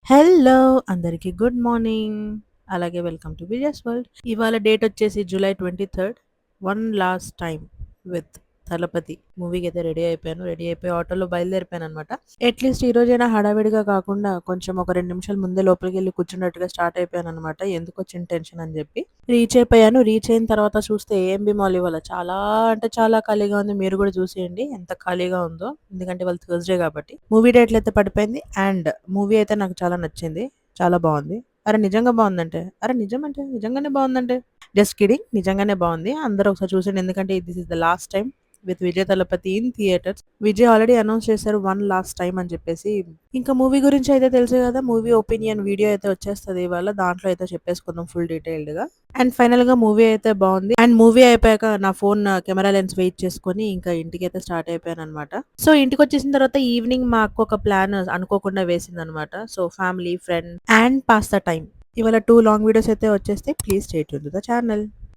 Hello! అందరికి good morning. అలాగే welcome to Vijay's world. ఇవాళ డేట్ వచ్చేసి July 23 one last time with Thalapathy మూవీకైతే రెడీ అయిపోయాను. రెడీ అయిపోయి ఆటోలో బయలుదేరిపోయాననమాట. అట్‌లీస్ట్ ఈ రోజైనా హడావిడిగా కాకుండా కొంచెం ఒక 2 నిమిషాల ముందే లోపలికెళ్ళి కూర్చున్నట్టుగా స్టార్ట్ అయిపోయాననమాట. ఎందుకొచ్చిన టెన్షన్ అని జెప్పి. రీచ్ అయిపోయాను. రీచ్ అయిన తర్వాత చూస్తే ఏఎంబీ మాల్ ఇవాళ చాలా అంటే చాలా ఖాళీగా ఉంది. మీరు గూడా చూసేయండి ఎంత ఖాళీగా ఉందో. ఎందుకంటే ఇవాళ థర్స్‌డే కాబట్టి. మూవీ టైటిల్ అయితే పడిపోయింది. అండ్ మూవీ అయితే నాకు చాలా నచ్చింది. చాలా బావుంది. అరె! నిజంగా బావుందంటే, అరె! నిజమంటే నిజంగానే బావుందంటే, జస్ట్ కిడింగ్ నిజంగానే బావుంది. అందరూ ఒకసారి చూసేయండి. ఎందుకంటే this is the last time with Vijay Thalapathy in theatres. Vijay already announce చేశారు వన్ లాస్ట్ టైమ్ అని చెప్పేసి. ఇంకా మూవీ గురించి అయితే తెలుసు కదా! మూవీ ఒపీనియన్ వీడియో అయితే వచ్చేస్తది ఇవాళ. దాంట్లో అయితే చెప్పేసుకుందాం ఫుల్ డీటెయిల్డ్‌గా. అండ్ ఫైనల్‌గా మూవీ అయితే బావుంది. అండ్ మూవీ అయిపోయాక నా ఫోన్ కెమెరా లెన్స్ వెయిట్ చేసుకొని ఇంకా ఇంటికైతే స్టార్ట్ అయిపోయాననమాట. సో, ఇంటికొచ్చేసిన తర్వాత ఈవినింగ్ మా అక్క ఒక ప్లాన్ అనుకోకుండా వేసిందనమాట. So, family, friend and pass the time. ఇవాళ 2 లాంగ్ వీడియోస్ అయితే వచ్చేస్తాయి. Please stay tune to the channel.